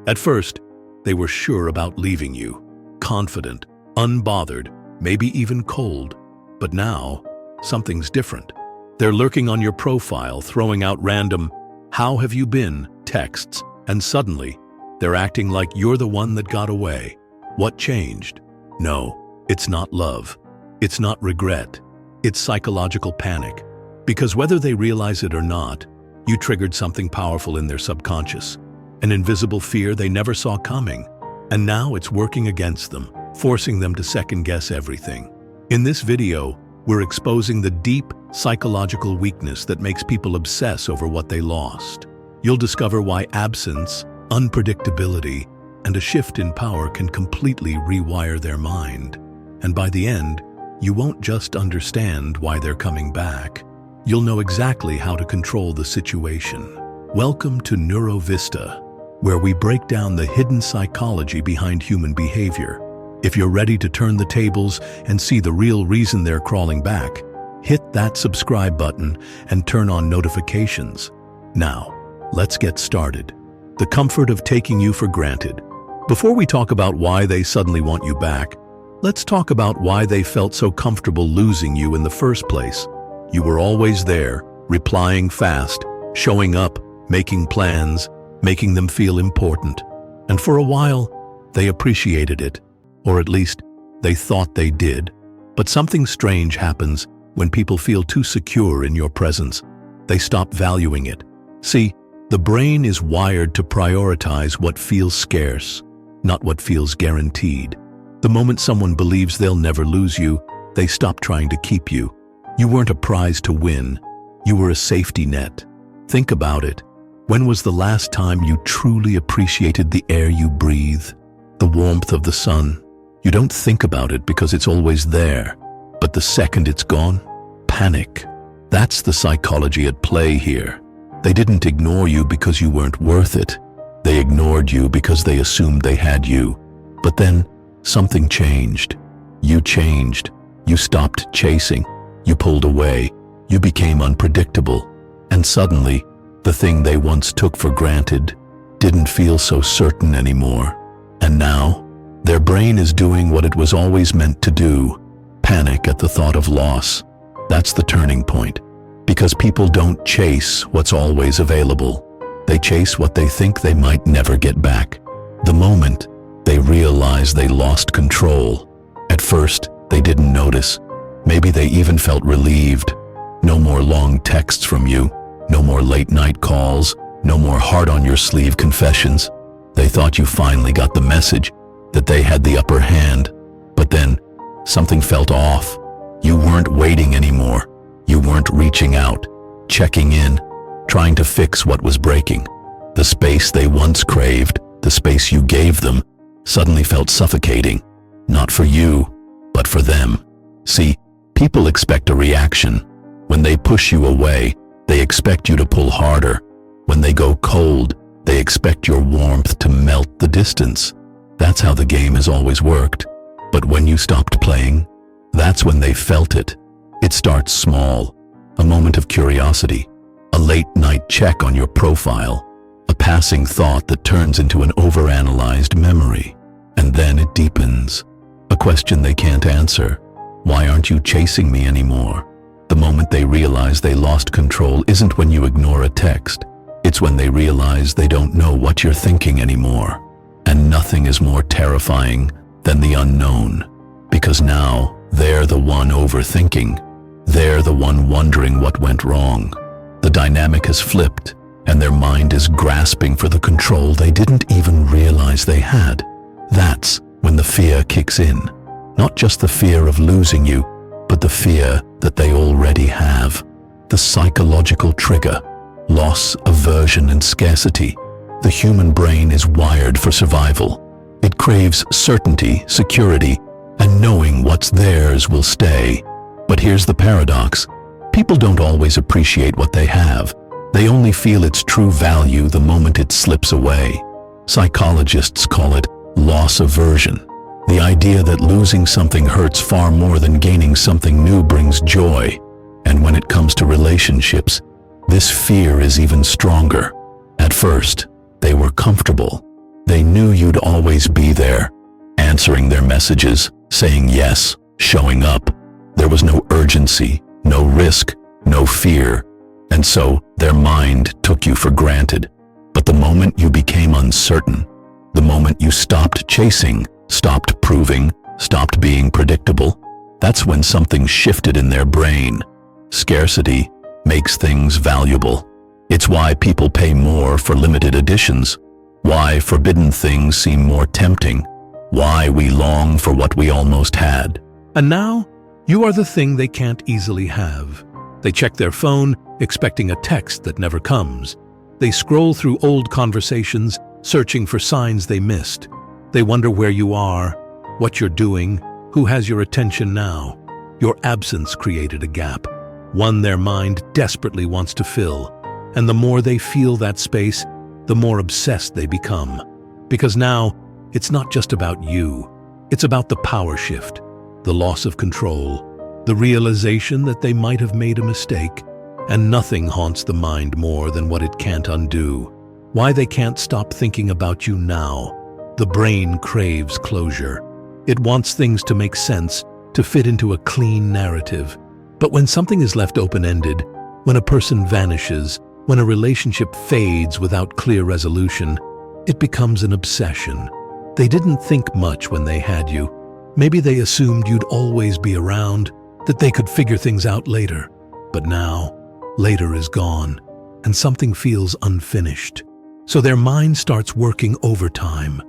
At first, they were sure about leaving you, confident, unbothered, maybe even cold. But now, something's different. They're lurking on your profile, throwing out random, "How have you been?" texts, and suddenly, they're acting like you're the one that got away. What changed? No, it's not love. It's not regret. It's psychological panic. Because whether they realize it or not, you triggered something powerful in their subconscious, an invisible fear they never saw coming. And now it's working against them, forcing them to second-guess everything. In this video, we're exposing the deep psychological weakness that makes people obsess over what they lost. You'll discover why absence, unpredictability, and a shift in power can completely rewire their mind. And by the end, you won't just understand why they're coming back. You'll know exactly how to control the situation. Welcome to NeuroVista, where we break down the hidden psychology behind human behavior. If you're ready to turn the tables and see the real reason they're crawling back, hit that subscribe button and turn on notifications. Now, let's get started. The comfort of taking you for granted. Before we talk about why they suddenly want you back, let's talk about why they felt so comfortable losing you in the first place. You were always there, replying fast, showing up, making plans, making them feel important. And for a while, they appreciated it, or at least they thought they did. But something strange happens when people feel too secure in your presence. They stop valuing it. See, the brain is wired to prioritize what feels scarce, not what feels guaranteed. The moment someone believes they'll never lose you, they stop trying to keep you. You weren't a prize to win. You were a safety net. Think about it. When was the last time you truly appreciated the air you breathe, the warmth of the sun? You don't think about it because it's always there. But the second it's gone, panic. That's the psychology at play here. They didn't ignore you because you weren't worth it. They ignored you because they assumed they had you. But then, something changed. You changed. You stopped chasing. You pulled away. You became unpredictable. And suddenly, the thing they once took for granted didn't feel so certain anymore. And now, their brain is doing what it was always meant to do: panic at the thought of loss. That's the turning point. Because people don't chase what's always available. They chase what they think they might never get back. The moment they realize they lost control. At first, they didn't notice. Maybe they even felt relieved. No more long texts from you. No more late-night calls. No more heart-on-your-sleeve confessions. They thought you finally got the message, that they had the upper hand. But then, something felt off. You weren't waiting anymore. You weren't reaching out, checking in, trying to fix what was breaking. The space they once craved, the space you gave them, suddenly felt suffocating. Not for you, but for them. See, people expect a reaction. When they push you away, they expect you to pull harder. When they go cold, they expect your warmth to melt the distance. That's how the game has always worked. But when you stopped playing, that's when they felt it. It starts small, a moment of curiosity, a late-night check on your profile, a passing thought that turns into an overanalyzed memory. And then it deepens, a question they can't answer. Why aren't you chasing me anymore? The moment they realize they lost control isn't when you ignore a text. It's when they realize they don't know what you're thinking anymore. And nothing is more terrifying than the unknown. Because now, they're the one overthinking. They're the one wondering what went wrong. The dynamic has flipped, and their mind is grasping for the control they didn't even realize they had. That's when the fear kicks in. Not just the fear of losing you, but the fear that they already have. The psychological trigger: loss, aversion, and scarcity. The human brain is wired for survival. It craves certainty, security, and knowing what's theirs will stay. But here's the paradox. People don't always appreciate what they have. They only feel its true value the moment it slips away. Psychologists call it loss aversion. The idea that losing something hurts far more than gaining something new brings joy. And when it comes to relationships, this fear is even stronger. At first, they were comfortable. They knew you'd always be there, answering their messages, saying yes, showing up. There was no urgency, no risk, no fear, and so their mind took you for granted. But the moment you became uncertain, the moment you stopped chasing, stopped proving, stopped being predictable, that's when something shifted in their brain. Scarcity makes things valuable. It's why people pay more for limited editions, why forbidden things seem more tempting, why we long for what we almost had. And now, you are the thing they can't easily have. They check their phone, expecting a text that never comes. They scroll through old conversations, searching for signs they missed. They wonder where you are, what you're doing, who has your attention now. Your absence created a gap, one their mind desperately wants to fill. And the more they feel that space, the more obsessed they become. Because now, it's not just about you. It's about the power shift, the loss of control, the realization that they might have made a mistake, and nothing haunts the mind more than what it can't undo. Why they can't stop thinking about you now. The brain craves closure. It wants things to make sense, to fit into a clean narrative. But when something is left open-ended, when a person vanishes, when a relationship fades without clear resolution, it becomes an obsession. They didn't think much when they had you. Maybe they assumed you'd always be around, that they could figure things out later. But now, later is gone, and something feels unfinished. So their mind starts working overtime,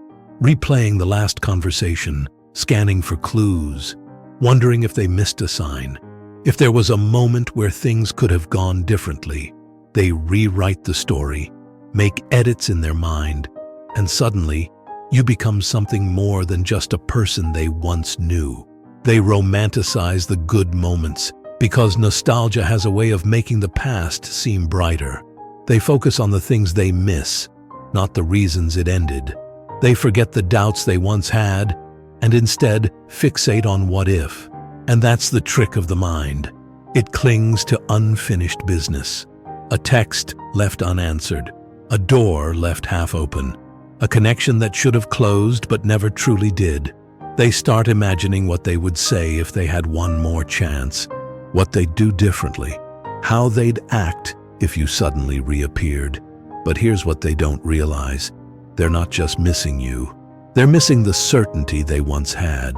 replaying the last conversation, scanning for clues, wondering if they missed a sign, if there was a moment where things could have gone differently. They rewrite the story, make edits in their mind, and suddenly, you become something more than just a person they once knew. They romanticize the good moments, because nostalgia has a way of making the past seem brighter. They focus on the things they miss, not the reasons it ended. They forget the doubts they once had, and instead fixate on what if. And that's the trick of the mind. It clings to unfinished business. A text left unanswered, a door left half open, a connection that should have closed but never truly did. They start imagining what they would say if they had one more chance, what they'd do differently, how they'd act if you suddenly reappeared. But here's what they don't realize. They're not just missing you. They're missing the certainty they once had,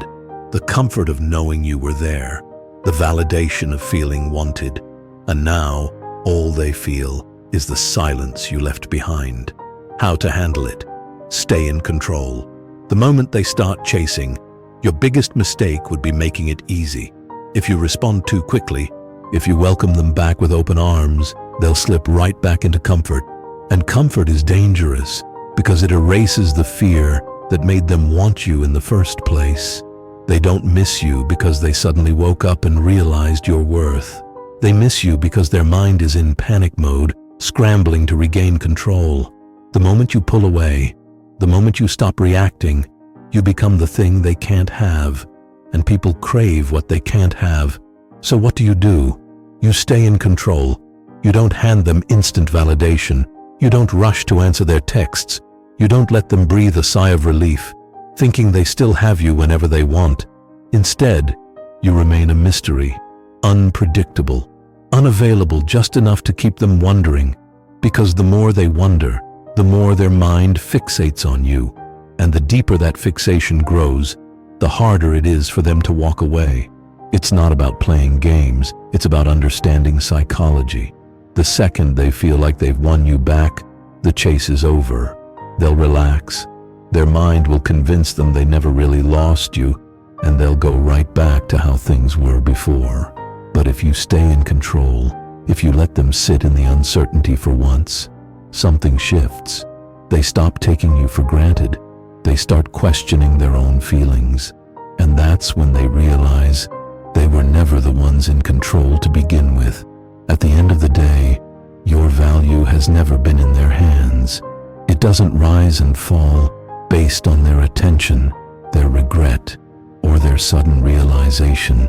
the comfort of knowing you were there, the validation of feeling wanted. And now, all they feel is the silence you left behind. How to handle it? Stay in control. The moment they start chasing, your biggest mistake would be making it easy. If you respond too quickly, if you welcome them back with open arms, they'll slip right back into comfort. And comfort is dangerous because it erases the fear that made them want you in the first place. They don't miss you because they suddenly woke up and realized your worth. They miss you because their mind is in panic mode, scrambling to regain control. The moment you pull away, the moment you stop reacting, you become the thing they can't have. And people crave what they can't have. So what do? You stay in control. You don't hand them instant validation. You don't rush to answer their texts. You don't let them breathe a sigh of relief, thinking they still have you whenever they want. Instead, you remain a mystery, unpredictable, unavailable just enough to keep them wondering, because the more they wonder, the more their mind fixates on you, and the deeper that fixation grows, the harder it is for them to walk away. It's not about playing games, it's about understanding psychology. The second they feel like they've won you back, the chase is over. They'll relax. Their mind will convince them they never really lost you, and they'll go right back to how things were before. But if you stay in control, if you let them sit in the uncertainty for once, something shifts. They stop taking you for granted. They start questioning their own feelings. And that's when they realize they were never the ones in control to begin with. At the end of the day, your value has never been in their hands. It doesn't rise and fall based on their attention, their regret, or their sudden realization.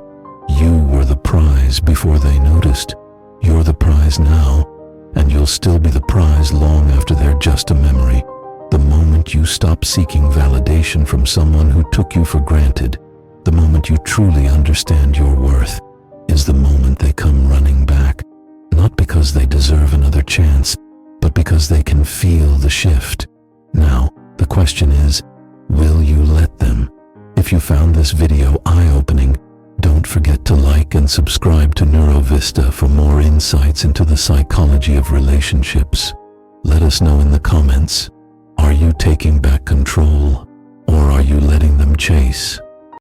You were the prize before they noticed. You're the prize now, and you'll still be the prize long after they're just a memory. The moment you stop seeking validation from someone who took you for granted, the moment you truly understand your worth, is the moment they come running back, not because they deserve another chance, but because they can feel the shift. Now, the question is, will you let them? If you found this video eye-opening, don't forget to like and subscribe to NeuroVista for more insights into the psychology of relationships. Let us know in the comments, are you taking back control, or are you letting them chase?